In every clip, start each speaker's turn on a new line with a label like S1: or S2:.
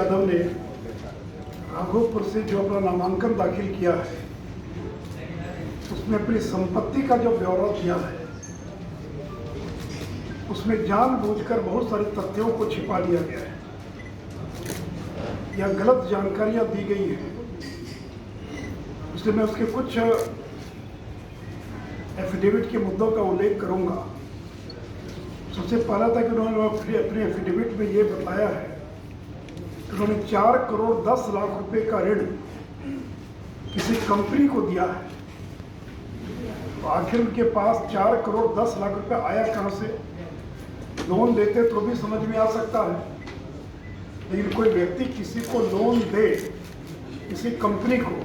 S1: यादव ने राघोपुर से जो अपना नामांकन दाखिल किया है उसमें अपनी संपत्ति का जो ब्यौरा दिया है उसमें जानबूझकर बहुत सारे तथ्यों को छिपा लिया गया है या गलत जानकारियां दी गई हैं। इसलिए मैं उसके कुछ एफिडेविट के मुद्दों का उल्लेख करूंगा। सबसे पहला था कि उन्होंने अपने एफिडेविट में ये बताया है कि उन्होंने 4 करोड़ 10 लाख रुपए का ऋण किसी कंपनी को दिया है। तो आखिर उनके पास 4 करोड़ 10 लाख रुपए आया कहाँ से? लोन देते तो भी समझ में आ सकता है, लेकिन कोई व्यक्ति किसी को लोन दे, किसी कंपनी को,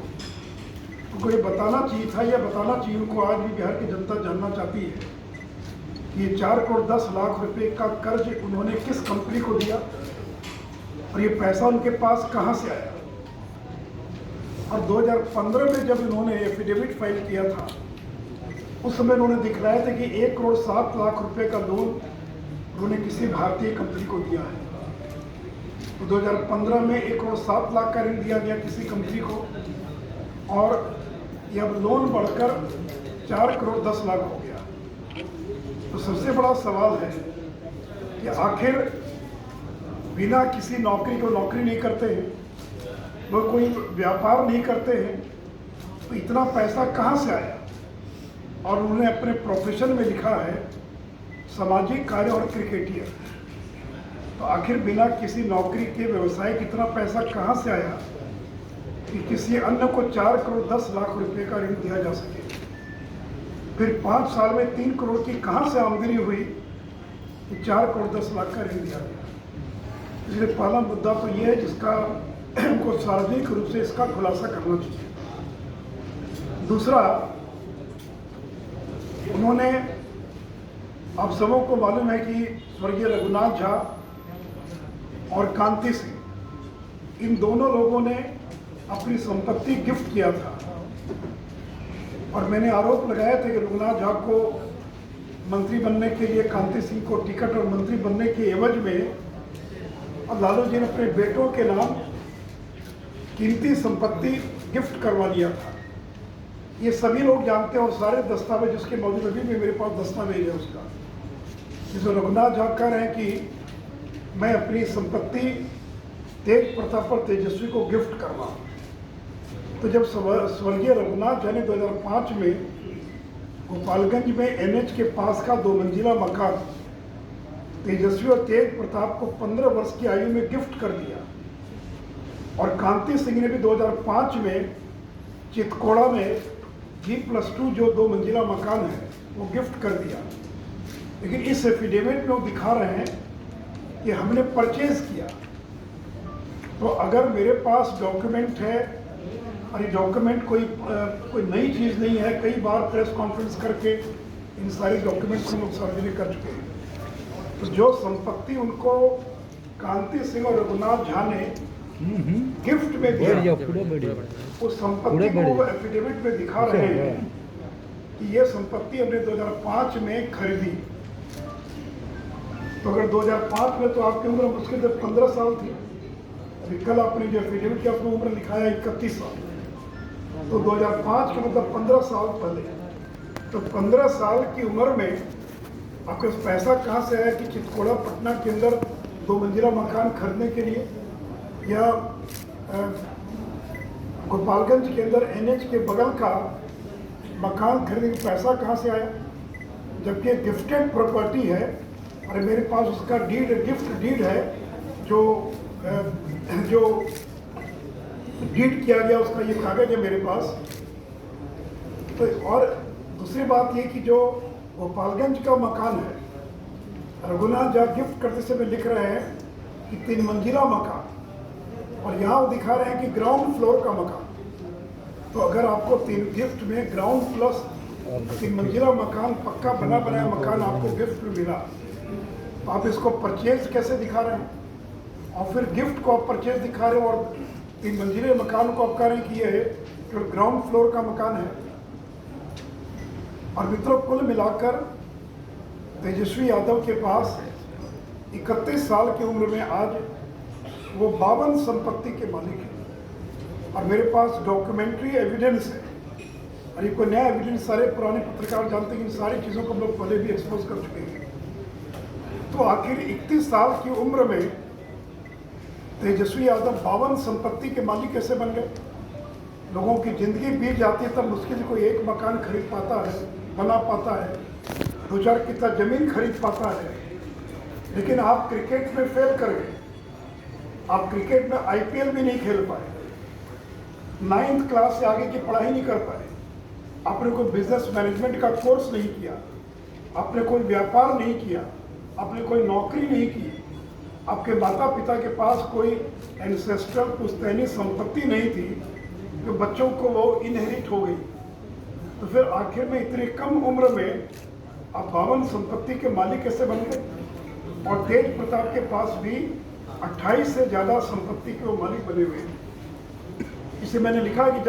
S1: तो कोई बताना चाहिए था या बताना चाहिए उनको। आज भी बिहार की जनता जानना चाहती है कि ये 4 करोड़ 10 लाख रुपए का कर्ज उन्होंने किस कंपनी को दिया और ये पैसा उनके पास कहाँ से आया। और 2015 में जब इन्होंने एफिडेविट फाइल किया था उस समय उन्होंने दिखलाया था कि 1 करोड़ 7 लाख रुपए का लोन उन्होंने किसी भारतीय कंपनी को दिया है। तो 2015 में 1 करोड़ 7 लाख का ऋण दिया गया किसी कंपनी को और यह लोन बढ़कर 4 करोड़ 10 लाख हो गया। तो सबसे बड़ा सवाल है कि आखिर बिना किसी नौकरी को नौकरी नहीं करते हैं, वो कोई व्यापार नहीं करते हैं, तो इतना पैसा कहाँ से आया? और उन्होंने अपने प्रोफेशन में लिखा है सामाजिक कार्य और क्रिकेटियर। तो आखिर बिना किसी नौकरी के व्यवसाय की इतना पैसा कहाँ से आया कि किसी अन्य को 4 करोड़ 10 लाख रुपए का ऋण दिया जा सके? फिर 5 साल में 3 करोड़ की कहाँ से आमदनी हुई कि 4 करोड़ 10 लाख का ऋण दिया गया? इसलिए पहला मुद्दा तो ये है जिसका उनको सार्वजनिक रूप से इसका खुलासा करना चाहिए। दूसरा, उन्होंने, आप सबों को मालूम है कि स्वर्गीय रघुनाथ झा और कांति सिंह, इन दोनों लोगों ने अपनी संपत्ति गिफ्ट किया था और मैंने आरोप लगाया था कि रघुनाथ झा को मंत्री बनने के लिए कांति सिंह को टिकट और मंत्री बनने के एवज में और लालू जी ने अपने बेटों के नाम कीमती संपत्ति गिफ्ट करवा लिया था। ये सभी लोग जानते हैं और सारे दस्तावेज उसके मौजूद, अभी भी मेरे पास दस्तावेज है उसका, जिसमें रघुनाथ झा कह रहे हैं कि मैं अपनी संपत्ति तेज प्रताप और तेजस्वी को गिफ्ट करवा। तो जब स्वर्गीय रघुनाथ झा ने 2005 में गोपालगंज में NH के पास का 2 मंजिला मकान तेजस्वी और तेज प्रताप को 15 वर्ष की आयु में गिफ्ट कर दिया और कांति सिंह ने भी 2005 में चितकोड़ा में G+2 जो 2 मंजिला मकान है वो गिफ्ट कर दिया। लेकिन इस एफिडेविट में वो दिखा रहे हैं कि हमने परचेज किया। तो अगर मेरे पास डॉक्यूमेंट है और ये डॉक्यूमेंट कोई नई चीज़ नहीं है, कई बार प्रेस कॉन्फ्रेंस करके इन सारी डॉक्यूमेंट्स को लोग सार्वजनिक कर चुके हैं। तो जो संपत्ति उनको कांति सिंह और रघुनाथ झा ने गिफ्ट में दिया, उस संपत्ति को वो एफिडेविट में दिखा रहे हैं कि ये संपत्ति हमने 2005 में खरीदी। तो अगर 2005 में, तो आपकी उम्र मुश्किल से 15 साल थी। अभी कल आपने जो एफिडेविट की आपने उम्र लिखा है 31 साल, तो 2005 का मतलब 15 साल पहले। तो 15 साल की उम्र में आपके पास पैसा कहाँ से आया कि चितकोड़ा पटना के अंदर 2 मंजिला मकान खरीदने के लिए या गोपालगंज के अंदर NH के बगल का मकान खरीदने का पैसा कहाँ से आया? जबकि गिफ्टेड प्रॉपर्टी है और मेरे पास उसका गिफ्ट डीड है जो डीड किया गया, उसका ये कागज है मेरे पास। तो और दूसरी बात ये कि जो गोपालगंज का मकान है, रघुनाथ झा गिफ्ट करते समय लिख रहे हैं कि 3 मंजिला मकान और यहाँ वो दिखा रहे हैं कि ग्राउंड फ्लोर का मकान। तो अगर आपको 3 गिफ्ट में ग्राउंड प्लस 3 मंजिला मकान, पक्का बना बनाया मकान आपको गिफ्ट में मिला, तो आप इसको परचेज कैसे दिखा रहे हैं? और फिर गिफ्ट को आप परचेज दिखा रहे हो और 3 मंजिले मकान को आप कह रहे हैं कि ये जो ग्राउंड फ्लोर का मकान है। और मित्रों, कुल मिलाकर तेजस्वी यादव के पास 31 साल की उम्र में आज वो 52 संपत्ति के मालिक हैं और मेरे पास डॉक्यूमेंट्री एविडेंस है। और ये कोई नया एविडेंस सारे पुराने पत्रकार जानते हैं कि इन सारी चीज़ों को हम लोग पहले भी एक्सपोज कर चुके हैं। तो आखिर 31 साल की उम्र में तेजस्वी यादव 52 संपत्ति के मालिक कैसे बन गए? लोगों की ज़िंदगी बीत जाती है तब मुश्किल से कोई एक मकान खरीद पाता है, बना पाता है, 2-4 कितना ज़मीन खरीद पाता है। लेकिन आप क्रिकेट में फेल कर गए। आप क्रिकेट में IPL भी नहीं खेल पाए, 9th क्लास से आगे की पढ़ाई नहीं कर पाए, आपने कोई बिजनेस मैनेजमेंट का कोर्स नहीं किया, आपने कोई व्यापार नहीं किया, आपने कोई नौकरी नहीं की, आपके माता पिता के पास कोई एंसेस्ट्रल पुश्तैनी संपत्ति नहीं थी जो बच्चों को वो इनहेरिट हो गई। तो फिर आखिर में इतनी कम उम्र में आप 52 संपत्ति के मालिक कैसे बन गए? और तेज प्रताप के पास भी 28 से ज़्यादा संपत्ति के वो मालिक बने हुए हैं। इसे मैंने लिखा कि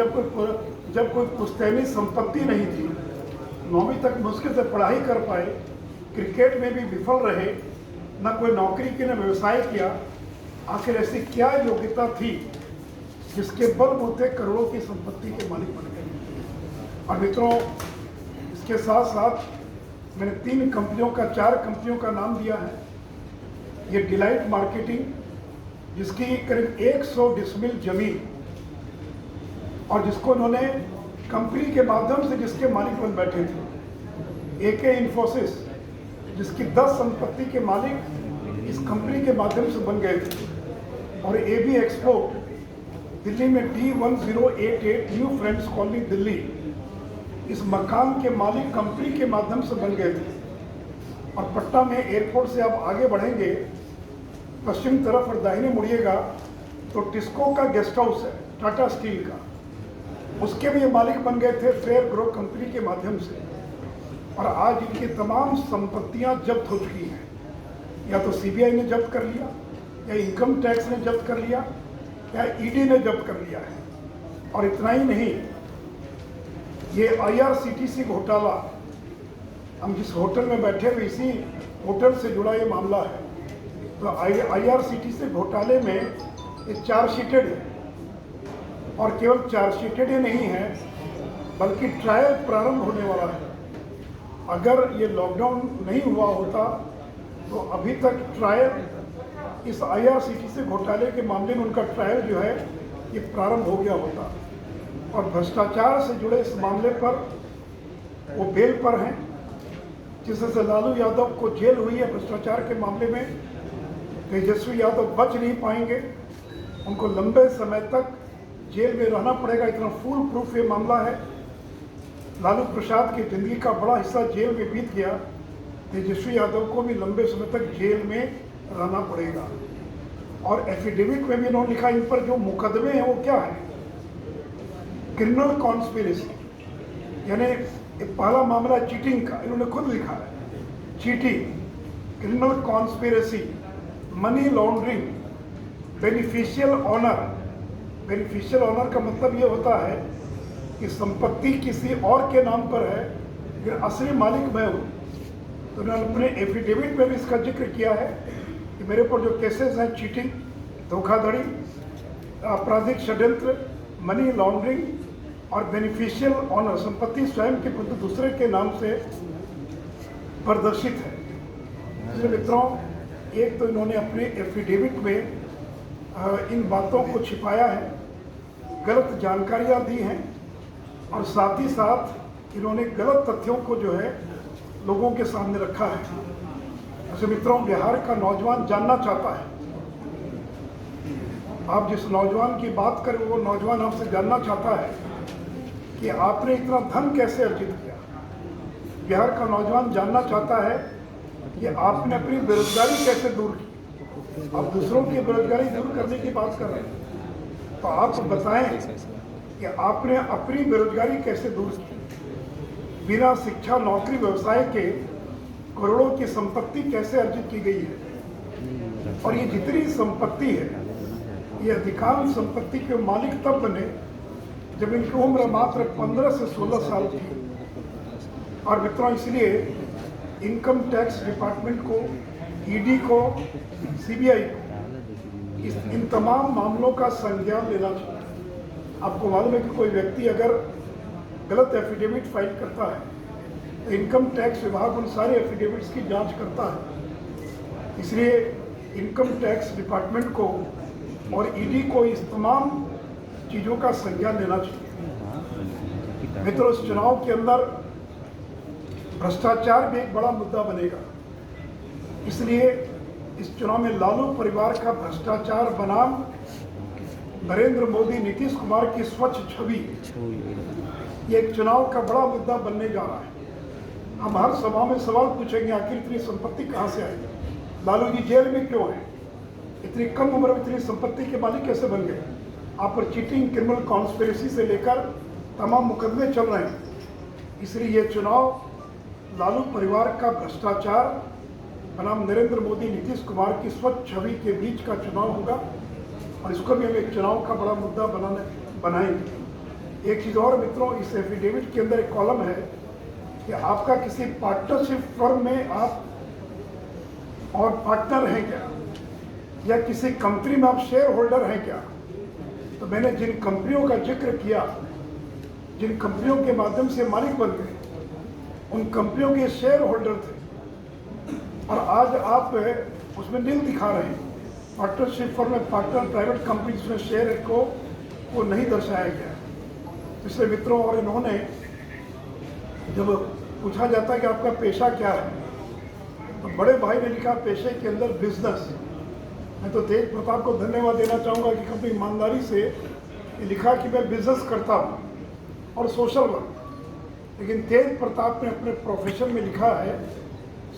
S1: जब कोई पुश्तैनी संपत्ति नहीं थी, 9वीं तक मुश्किल से पढ़ाई कर पाए, क्रिकेट में भी विफल रहे, न कोई नौकरी की न व्यवसाय किया, आखिर ऐसी क्या योग्यता थी जिसके बलबूते करोड़ों की संपत्ति के मालिक बन गए? और मित्रों, इसके साथ साथ मैंने 4 कंपनियों का नाम दिया है। ये डिलाइट मार्केटिंग, जिसकी करीब 100 डिसमिल जमीन और जिसको उन्होंने कंपनी के माध्यम से जिसके मालिक बन बैठे थे। AK इन्फोसिस, जिसकी 10 संपत्ति के मालिक इस कंपनी के माध्यम से बन गए थे। और AB एक्सपोर्ट, दिल्ली में D1088 new friends colony Delhi, इस मकान के मालिक कंपनी के माध्यम से बन गए थे। और पटना में एयरपोर्ट से आप आगे बढ़ेंगे, पश्चिम तरफ और दाहिने मुड़िएगा तो टिस्को का गेस्ट हाउस है, टाटा स्टील का, उसके भी ये मालिक बन गए थे फेयर ग्रो कंपनी के माध्यम से। और आज इनकी तमाम संपत्तियां जब्त हो चुकी हैं। या तो CBI ने जब्त कर लिया, या इनकम टैक्स ने जब्त कर लिया, या ED ने जब्त कर लिया है। और इतना ही नहीं, ये IRCTC घोटाला, हम जिस होटल में बैठे हुए इसी होटल से जुड़ा ये मामला है। तो IRCTC घोटाले में ये चार्जशीटेड है, और केवल चार्जशीटेड ही नहीं है बल्कि ट्रायल प्रारंभ होने वाला है। अगर ये लॉकडाउन नहीं हुआ होता तो अभी तक ट्रायल इस IRCTC घोटाले के मामले में उनका ट्रायल जो है ये प्रारंभ हो गया होता। और भ्रष्टाचार से जुड़े इस मामले पर वो बेल पर हैं, जिससे लालू यादव को जेल हुई है भ्रष्टाचार के मामले में। तेजस्वी यादव बच नहीं पाएंगे, उनको लंबे समय तक जेल में रहना पड़ेगा, इतना फुल प्रूफ ये मामला है। लालू प्रसाद की जिंदगी का बड़ा हिस्सा जेल में बीत गया, तेजस्वी यादव को भी लंबे समय तक जेल में रहना पड़ेगा। और एफिडेविट में भी इन्होंने लिखा, इन पर जो मुकदमे हैं वो क्या है? क्रिमिनल कॉन्स्पिरेसी, यानी पहला मामला चीटिंग का, इन्होंने खुद लिखा है, cheating, criminal conspiracy, money laundering, beneficial owner. Beneficial owner का मतलब ये होता है कि संपत्ति किसी और के नाम पर है, फिर असली मालिक मैं हूँ। तो उन्होंने अपने एफिडेविट में भी इसका जिक्र किया है कि मेरे पर जो केसेस हैं, चीटिंग, धोखाधड़ी, आपराधिक षड्यंत्र, मनी लॉन्ड्रिंग और बेनिफिशियल ऑनर, संपत्ति स्वयं के प्रति दूसरे के नाम से प्रदर्शित है। इसलिए मित्रों, एक तो इन्होंने अपने एफिडेविट में इन बातों को छिपाया है, गलत जानकारियां दी हैं, और साथ ही साथ इन्होंने गलत तथ्यों को जो है लोगों के सामने रखा है। ऐसे मित्रों, बिहार का नौजवान जानना चाहता है, आप जिस नौजवान की बात करें वो नौजवान आपसे जानना चाहता है कि आपने इतना धन कैसे अर्जित किया। बिहार का नौजवान जानना चाहता है कि आपने अपनी बेरोजगारी कैसे दूर की। आप दूसरों की बेरोजगारी दूर करने की बात कर रहे हैं, तो आप बताएं कि आपने अपनी बेरोजगारी कैसे दूर की। बिना शिक्षा, नौकरी, व्यवसाय के करोड़ों की संपत्ति कैसे अर्जित की गई है। और ये जितनी संपत्ति है, ये अधिकांश संपत्ति के मालिक तब बने जब इनकी उम्र मात्र 15 से 16 साल थी। और मित्रों, इसलिए इनकम टैक्स डिपार्टमेंट को, ED को, CBI को इन तमाम मामलों का संज्ञान लेना चाहिए। आपको मालूम है कि कोई व्यक्ति अगर गलत एफिडेविट फाइल करता है तो इनकम टैक्स विभाग उन सारे एफिडेविट्स की जांच करता है। इसलिए इनकम टैक्स डिपार्टमेंट को और ईडी को इस तमाम चीज़ों का संज्ञान लेना चाहिए। मित्रों, इस चुनाव के अंदर भ्रष्टाचार भी एक बड़ा मुद्दा बनेगा। इसलिए इस चुनाव में लालू परिवार का भ्रष्टाचार बनाम नरेंद्र मोदी नीतीश कुमार की स्वच्छ छवि, ये एक चुनाव का बड़ा मुद्दा बनने जा रहा है। हम हर सभा में सवाल पूछेंगे, आखिर इतनी संपत्ति कहाँ से आई? लालू जी जेल में क्यों है? इतनी कम उम्र में इतनी संपत्ति के मालिक कैसे बन गए? आप पर चीटिंग, क्रिमिनल कॉन्स्पिरेसी से लेकर तमाम मुकदमे चल रहे हैं। इसलिए ये चुनाव लालू परिवार का भ्रष्टाचार बनाम नरेंद्र मोदी नीतीश कुमार की स्वच्छ छवि के बीच का चुनाव होगा और इसको भी हम एक चुनाव का बड़ा मुद्दा बनाएंगे। एक चीज़ और मित्रों, इस एफिडेविट के अंदर एक कॉलम है कि आपका किसी पार्टनरशिप फर्म में आप और पार्टनर हैं क्या, या किसी कंपनी में आप शेयर होल्डर हैं क्या। तो मैंने जिन कंपनियों का जिक्र किया, जिन कंपनियों के माध्यम से मालिक बन गए, उन कंपनियों के शेयर होल्डर थे और आज आप उसमें नील दिखा रहे हैं। पार्टनरशिप फर्म में पार्टनर प्राइवेट कंपनी जिसमें शेयर को वो नहीं दर्शाया गया। इसलिए मित्रों, और इन्होंने जब पूछा जाता है कि आपका पेशा क्या है, तो बड़े भाई ने लिखा पेशे के अंदर बिजनेस। मैं तो तेज प्रताप को धन्यवाद देना चाहूँगा कि काफ़ी ईमानदारी से लिखा कि मैं बिजनेस करता हूँ और सोशल वर्क। लेकिन तेज प्रताप ने अपने प्रोफेशन में लिखा है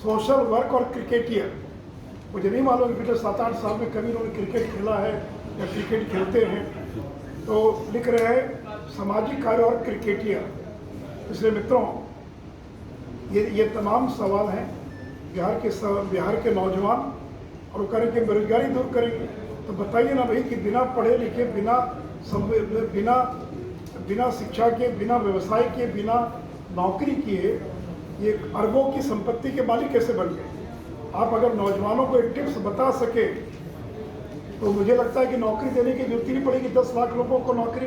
S1: सोशल वर्क और क्रिकेटियर। मुझे नहीं मालूम कि पिछले 7-8 साल में कभी उन्होंने क्रिकेट खेला है या क्रिकेट खेलते हैं, तो लिख रहे हैं सामाजिक कार्य और क्रिकेटियर। इसलिए मित्रों, ये तमाम सवाल हैं बिहार के नौजवान, और वो करेंगे बेरोजगारी दूर करेंगे। तो बताइए ना भाई कि बिना पढ़े लिखे, बिना शिक्षा के, बिना व्यवसाय के, बिना नौकरी किए ये अरबों की संपत्ति के मालिक कैसे बन गए? आप अगर नौजवानों को एक टिप्स बता सके तो मुझे लगता है कि नौकरी देने की जरूरत नहीं पड़ेगी। 10 लाख लोगों को नौकरी